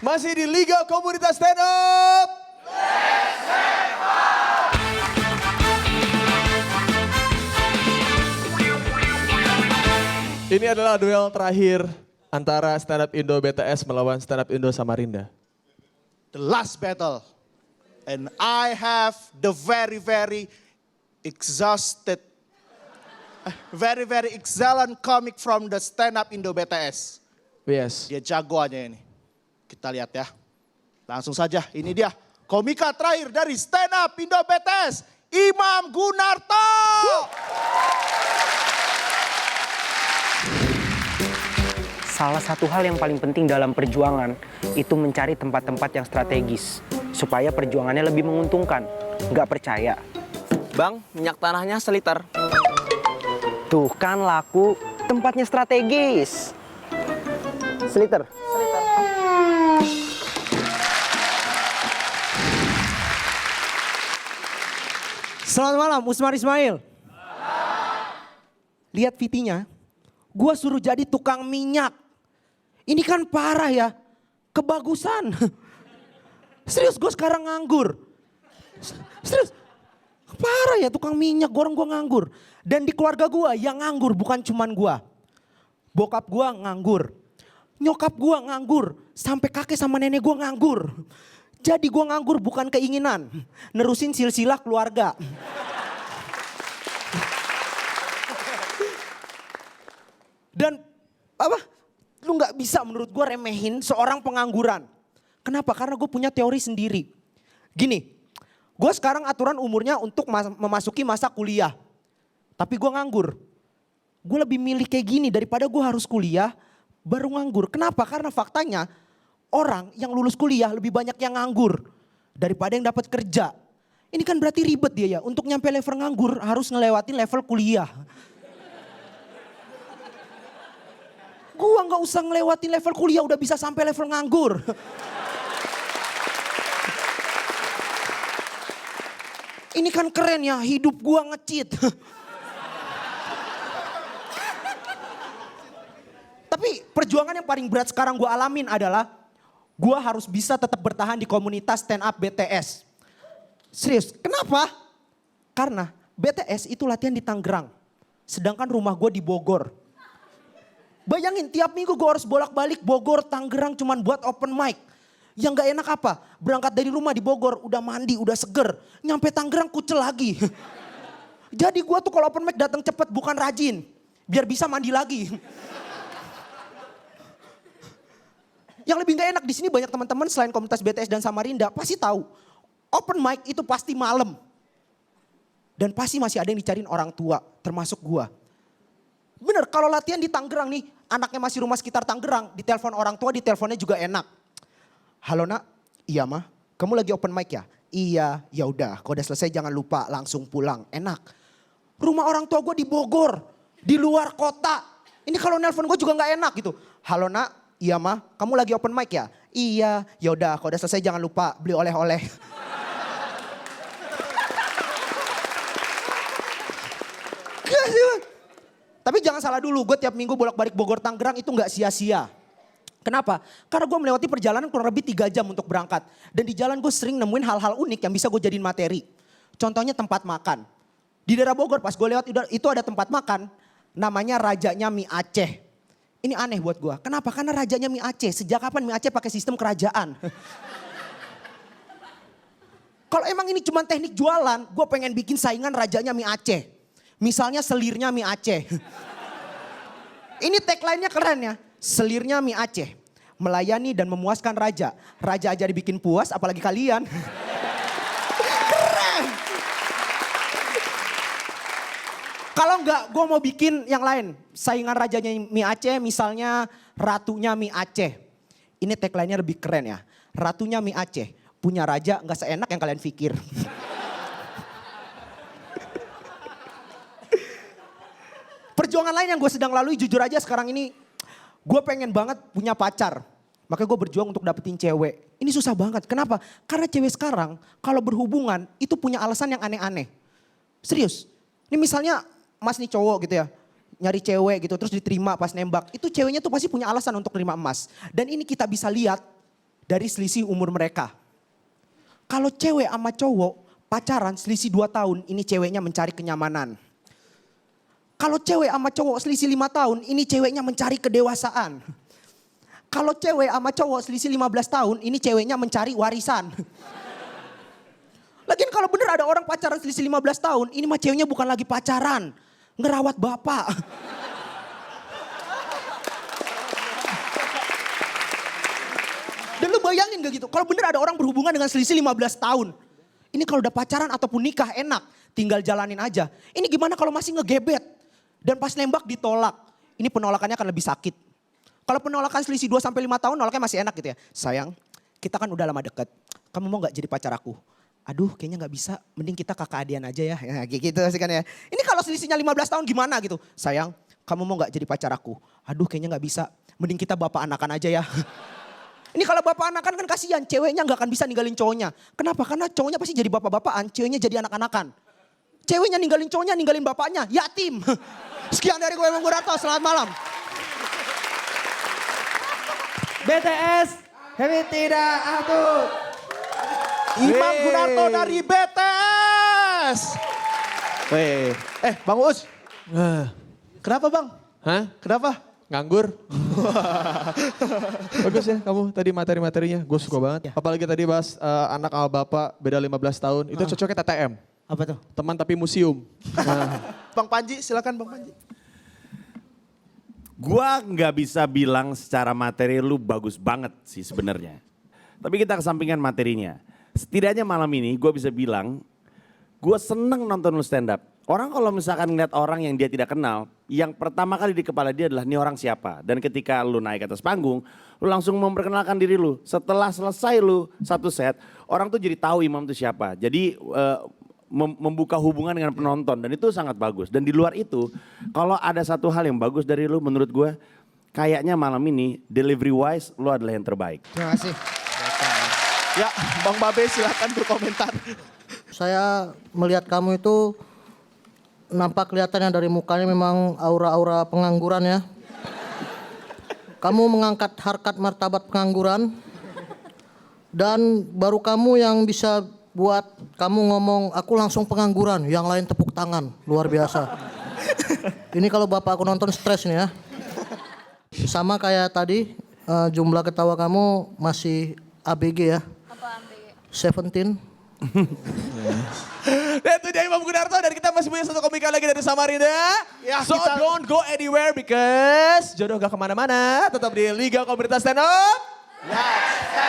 Masih di Liga Komunitas Stand Up. Ini adalah duel terakhir antara Stand Up Indo BTS melawan Stand Up Indo Samarinda. The last battle. And I have the very exhausted, very excellent comic from the Stand Up Indo BTS. Yes. Dia jagoannya ini. Kita lihat ya. Langsung saja, ini dia. Komika terakhir dari Stand Up Indo BTS, Imam Gunarto. Salah satu hal yang paling penting dalam perjuangan itu mencari tempat-tempat yang strategis supaya perjuangannya lebih menguntungkan. Nggak percaya? Bang, minyak tanahnya seliter. Tuh kan laku, tempatnya strategis. Seliter. Selamat malam, Usmar Ismail. Lihat VT-nya, gue suruh jadi tukang minyak. Ini kan parah ya, kebagusan. Serius gue sekarang nganggur. Serius, parah ya tukang minyak, gue nganggur. Dan di keluarga gue yang nganggur bukan cuman gue. Bokap gue nganggur, nyokap gue nganggur, sampai kakek sama nenek gue nganggur. Jadi gue nganggur bukan keinginan, nerusin silsilah keluarga. Dan apa? Lu nggak bisa menurut gue remehin seorang pengangguran. Kenapa? Karena gue punya teori sendiri. Gini, gue sekarang aturan umurnya untuk memasuki masa kuliah. Tapi gue nganggur. Gue lebih milih kayak gini daripada gue harus kuliah baru nganggur. Kenapa? Karena faktanya orang yang lulus kuliah lebih banyak yang nganggur daripada yang dapat kerja. Ini kan berarti ribet dia ya. Untuk nyampe level nganggur harus ngelewatin level kuliah. Gua nggak usah ngelewatin level kuliah udah bisa sampai level nganggur. Ini kan keren ya, hidup gua nge-cheat. Tapi perjuangan yang paling berat sekarang gua alamin adalah gue harus bisa tetap bertahan di komunitas stand up BTS. Serius, kenapa? Karena BTS itu latihan di Tangerang. Sedangkan rumah gue di Bogor. Bayangin tiap minggu gue harus bolak-balik Bogor, Tangerang cuman buat open mic. Yang gak enak apa? Berangkat dari rumah di Bogor, udah mandi, udah seger. Nyampe Tangerang kucel lagi. Jadi gue tuh kalau open mic datang cepet bukan rajin. Biar bisa mandi lagi. Yang lebih gak enak di sini banyak teman-teman selain komunitas BTS dan Samarinda pasti tahu. Open mic itu pasti malam. Dan pasti masih ada yang dicariin orang tua termasuk gua. Bener kalau latihan di Tangerang nih anaknya masih rumah sekitar Tangerang. Ditelepon orang tua diteleponnya juga enak. Halo nak, iya mah kamu lagi open mic ya? Iya, ya udah kalau udah selesai jangan lupa langsung pulang. Enak. Rumah orang tua gua di Bogor, di luar kota. Ini kalau nelpon gua juga gak enak gitu. Halo nak. Iya mah, kamu lagi open mic ya? Iya, yaudah kalau udah selesai jangan lupa beli oleh-oleh. Tapi jangan salah dulu, gue tiap minggu bolak-balik Bogor Tangerang itu gak sia-sia. Kenapa? Karena gue melewati perjalanan kurang lebih 3 jam untuk berangkat. Dan di jalan gue sering nemuin hal-hal unik yang bisa gue jadiin materi. Contohnya tempat makan. Di daerah Bogor pas gue lewat itu ada tempat makan namanya Rajanya Mie Aceh. Ini aneh buat gue. Kenapa? Karena rajanya mie Aceh. Sejak kapan mie Aceh pakai sistem kerajaan? Kalau emang ini cuma teknik jualan, gue pengen bikin saingan rajanya mie Aceh. Misalnya selirnya mie Aceh. Ini tagline-nya keren ya. Selirnya mie Aceh. Melayani dan memuaskan raja. Raja aja dibikin puas, apalagi kalian. Kalau enggak, gue mau bikin yang lain. Saingan rajanya mie Aceh, misalnya ratunya mie Aceh. Ini tagline-nya lebih keren ya. Ratunya mie Aceh, punya raja enggak seenak yang kalian pikir. Perjuangan lain yang gue sedang lalui jujur aja sekarang ini. Gue pengen banget punya pacar. Makanya gue berjuang untuk dapetin cewek. Ini susah banget, kenapa? Karena cewek sekarang kalau berhubungan itu punya alasan yang aneh-aneh. Serius, ini misalnya Mas nih cowok gitu ya, nyari cewek gitu terus diterima pas nembak. Itu ceweknya tuh pasti punya alasan untuk nerima Mas. Dan ini kita bisa lihat dari selisih umur mereka. Kalau cewek sama cowok pacaran selisih 2 tahun, ini ceweknya mencari kenyamanan. Kalau cewek sama cowok selisih 5 tahun, ini ceweknya mencari kedewasaan. Kalau cewek sama cowok selisih 15 tahun, ini ceweknya mencari warisan. Lagian kalau bener ada orang pacaran selisih 15 tahun, ini mah ceweknya bukan lagi pacaran, ngerawat bapak. Dan lu bayangin gak gitu, kalau bener ada orang berhubungan dengan selisih 15 tahun. Ini kalau udah pacaran ataupun nikah enak, tinggal jalanin aja. Ini gimana kalau masih ngegebet? Dan pas nembak ditolak, ini penolakannya akan lebih sakit. Kalau penolakan selisih 2-5 tahun, nolaknya masih enak gitu ya. Sayang, kita kan udah lama deket, kamu mau gak jadi pacar aku? Aduh kayaknya gak bisa, mending kita kakak adian aja ya. Ya gitu sih kan ya. Ini kalau selisihnya 15 tahun gimana gitu. Sayang, kamu mau gak jadi pacar aku? Aduh kayaknya gak bisa, mending kita bapak anakan aja ya. Ini kalau bapak anakan kan kasihan, ceweknya gak akan bisa ninggalin cowoknya. Kenapa? Karena cowoknya pasti jadi bapak-bapakan, ceweknya jadi anak-anakan. Ceweknya ninggalin cowoknya, ninggalin bapaknya, yatim. Sekian dari gue Imam Gunarto, selamat malam. BTS, kami tidak atur. Imam Gunarto dari BTS. Weh, Bang Uus, kenapa Bang? Hah? Kenapa? Nganggur. Bagus ya kamu tadi materi-materinya. Gue suka banget. Apalagi tadi bahas anak sama bapak beda 15 tahun. Itu cocoknya TTM. Apa tuh? Teman tapi museum. Nah. Bang Panji, silakan Bang Panji. Gua nggak bisa bilang secara materi lu bagus banget sih sebenarnya. Tapi kita kesampingkan materinya. Setidaknya malam ini gue bisa bilang, gue seneng nonton lu stand up. Orang kalau misalkan ngeliat orang yang dia tidak kenal, yang pertama kali di kepala dia adalah, nih orang siapa? Dan ketika lu naik ke atas panggung, lu langsung memperkenalkan diri lu. Setelah selesai lu satu set, orang tuh jadi tahu Imam itu siapa. Jadi membuka hubungan dengan penonton dan itu sangat bagus. Dan di luar itu, kalau ada satu hal yang bagus dari lu menurut gue, kayaknya malam ini delivery wise lu adalah yang terbaik. Terima kasih. Ya, Bang Babe silakan berkomentar. Saya melihat kamu itu nampak kelihatannya dari mukanya memang aura-aura pengangguran ya. Kamu mengangkat harkat martabat pengangguran. Dan baru kamu yang bisa buat kamu ngomong aku langsung pengangguran. Yang lain tepuk tangan, luar biasa. Ini kalau bapak aku nonton stres nih ya. Sama kayak tadi jumlah ketawa kamu masih ABG ya. Apa ABG? 17. Dan itu dia Imam Gunarto dan kita masih punya satu komika lagi dari Samarinda. Ya, So kita- don't go anywhere because jodoh gak kemana-mana. Tetap di Liga Komunitas Stand Up. Let's